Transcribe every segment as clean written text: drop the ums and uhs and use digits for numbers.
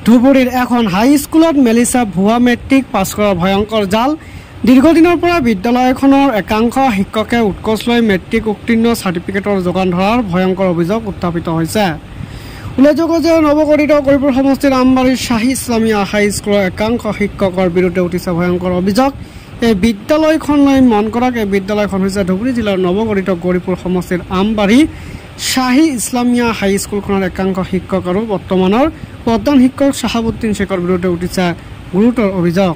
ধুবুৰীৰ এখন হাই স্কুলত মেলিছে ভুৱা মেট্ৰিক পাছ কৰাৰ ভয়ংকৰ জাল। দীৰ্ঘদিনৰ পৰা বিদ্যালয়খনৰ একাংশ শিক্ষকে উৎকোচ লৈ মেট্ৰিক উত্তীৰ্ণ চাৰ্টিফিকেটৰ যোগান ধৰাৰ ভয়ংকৰ অভিযোগ উত্থাপিত হৈছে। উল্লেখযোগ্য যে নৱগঠিত গৌৰীপুৰ সমষ্টিৰ আমবাৰীৰ শ্বাহী ইছলামিয়া হাই স্কুলৰ একাংশ শিক্ষকৰ বিৰুদ্ধে উঠিছে ভয়ংকৰ অভিযোগ। এই বিদ্যালয়খনলৈ মন কৰক, এই বিদ্যালয়খন হৈছে ধুবুৰী জিলাৰ নৱগঠিত গৌৰীপুৰ সমষ্টিৰ আমবাৰী শ্বাহী ইছলামিয়া হাই স্কুলখনৰ একাংশ শিক্ষক আৰু বৰ্তমানৰ প্ৰধান শিক্ষক শ্বাহাবুদ্দিন শেখৰ বিৰুদ্ধে উঠিছে গুৰুতৰ অভিযোগ।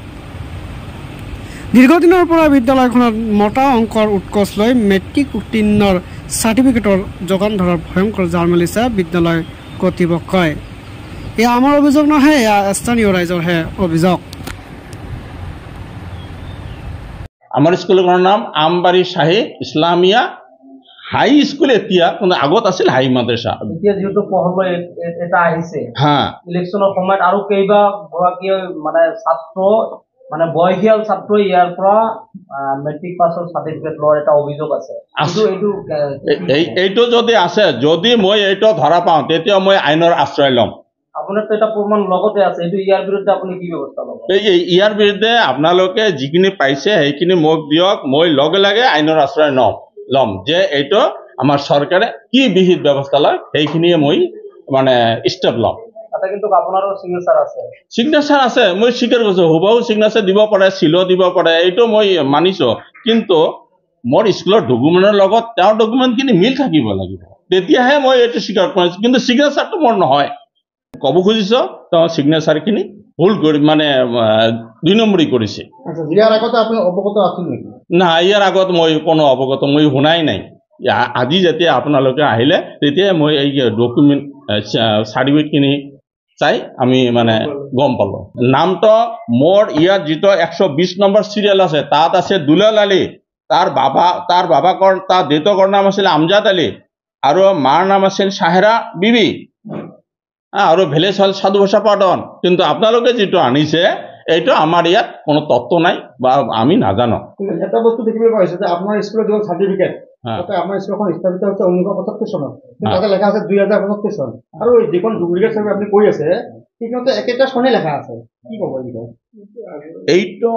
দীৰ্ঘদিনৰ পৰা বিদ্যালয়খনত মতা অংকৰ উৎকোচ লৈ মেট্ৰিক উত্তীৰ্ণৰ চাৰ্টিফিকেটৰ যোগান ধৰাৰ ভয়ংকৰ জাল মেলিছে বিদ্যালয় কৰ্তৃপক্ষই। এয়া আমাৰ অভিযোগ নহয়, এয়া স্থানীয় ৰাইজৰহে অভিযোগ। আমাৰ স্কুলখনৰ নাম আমবাৰী শ্বাহী ইছলামিয়া হাই স্কুল। এতিয়া কিন্তু আগত আছিল হাই মাদ্ৰাছা। এতিয়া যেহেতু পঢ়াবলৈ এটা আহিছে ইলেকশ্যনৰ সময়ত আৰু কেইবাগৰাকী মানে ছাত্ৰ মানে বয়সীয়াল ছাত্ৰ ইয়াৰ পৰা মেট্ৰিক পাছৰ চাৰ্টিফিকেট লোৱাৰ এটা অভিযোগ আছে। এইটো যদি আছে, যদি মই এইটো ধৰা পাওঁ তেতিয়া মই আইনৰ আশ্ৰয় ল'ম। আপোনাৰতো এটা প্ৰমাণ লগতে আছে, এইটো ইয়াৰ বিৰুদ্ধে আপুনি কি ব্যৱস্থা ল'ব? ইয়াৰ বিৰুদ্ধে আপোনালোকে যিখিনি পাইছে সেইখিনি মোক দিয়ক, মই লগে লগে আইনৰ আশ্ৰয় ল'ম যে এইটো আমাৰ চৰকাৰে কি বিহিত ব্যৱস্থা লয় সেইখিনিয়ে মই মানে ষ্টেপ ল'ম। কিন্তু আপোনাৰো চিগনেচাৰ আছে। চিগনেচাৰ আছে, মই স্বীকাৰ কৰিছোঁ। হুবহু চিগনেচাৰ দিব পাৰে, চিলো দিব পাৰে, এইটো মই মানিছোঁ। কিন্তু মোৰ স্কুলৰ ডকুমেণ্টৰ লগত তেওঁৰ ডকুমেণ্টখিনি মিল থাকিব লাগিব, তেতিয়াহে মই এইটো স্বীকাৰ কৰিছোঁ। কিন্তু চিগনেচাৰটো মোৰ নহয়। ক'ব খুজিছোঁ তেওঁ চিগনেচাৰখিনি ভুল কৰি মানে 2 নম্বৰী কৰিছে। ইয়াৰ আগতে আপুনি অৱগত আছিল নেকি? নাই, ইয়াৰ আগত মই কোনো অৱগত মই শুনাই নাই। আজি যেতিয়া আপোনালোকে আহিলে তেতিয়াই মই এই ডকুমেণ্ট চাৰ্টিফিকেটখিনি চাই আমি মানে গম পালোঁ। নামটো মোৰ ইয়াত যিটো 120 নম্বৰ চিৰিয়েল আছে তাত আছে দুলাল আলী। তাৰ বাবাকৰ তাৰ দেউতাকৰ নাম আছিল আমজাদ আলী আৰু মাৰ নাম আছিল চাহেৰা বিবি আৰু ভিলেজ হল সাধু ভাষা পাঠন। কিন্তু আপোনালোকে যিটো আনিছে এইটো আমাৰ ইয়াত কোনো তত্ত্ব নাই বা আমি নাজানো। এটা বস্তু দেখিবলৈ পাইছে যে আপোনাৰ স্কুলৰ যিটো চাৰ্টিফিকেট আমাৰ স্কুলখন স্থাপিত হৈছে 1975 চনত, তাতে লেখা আছে 2075 চন। আৰু যিখন ডুপ্লিকেট চাৰ্টিফিকেট আপুনি কৈ আছে সেইখনতে একেটা চনে লেখা আছে। কি ক'ব এইটো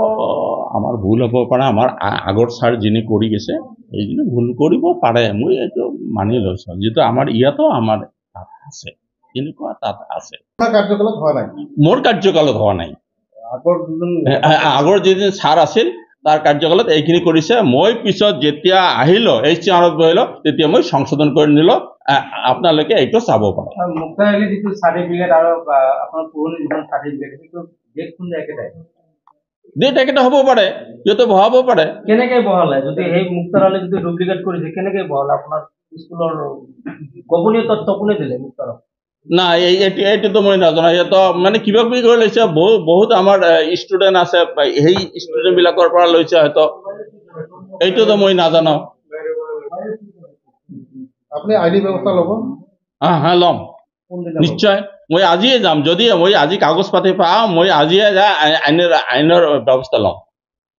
আমাৰ ভুল হ'ব পাৰে। আমাৰ আগৰ ছাৰ যিনি কৰি গৈছে এইখিনি ভুল কৰিব পাৰে, মই এইটো মানি লৈছোঁ। যিটো আমাৰ ইয়াতো আমাৰ তাত আছে, এনেকুৱা তাত আছে। কাৰ্যকালত হোৱা নাই, মোৰ কাৰ্যকালত হোৱা নাই। আগৰ যিদিন ছাৰ আছিল তাৰ কাৰ্যকালত এইখিনি কৰিছে। মই পিছত যেতিয়া আহিলোঁ এই চেয়াৰত বহিলোঁ তেতিয়া মই সংশোধন কৰি নিলোঁ। আপোনালোকে এইটো চাব পাৰে। মুক্তাৰ আলী যিটো চাৰ্টিফিকেট আৰু আপোনাৰ পুৰণি যিখন চাৰ্টিফিকেট সেইটো ডেট কোনটো একেটাই? ডেট একেটা হ'ব পাৰে, যিহেতু বহাব পাৰে। কেনেকে বহালে? যদি সেই মুক্তাৰ আলী যদি ডুপ্লিকেট কৰিছে কেনেকে বহালে? আপোনাৰ স্কুলৰ গোপনীয় তথ্য কোনে দিলে মুক্তাৰক? নাই, এইটোতো মই নাজানো। সিহঁতো মানে কিবা কিবি কৰি লৈছে। বহুত আমাৰ ষ্টুডেণ্ট আছে, সেই ষ্টুডেণ্টবিলাকৰ পৰা লৈছে হয়তো, এইটোতো মই নাজানো। আপুনি আইনী ব্যৱস্থা ল'ব? হা ল'ম নিশ্চয়। মই আজিয়ে যাম, যদি মই আজি কাগজ পাতি পাওঁ মই আজিয়ে যাই আইনৰ ব্যৱস্থা ল'ম।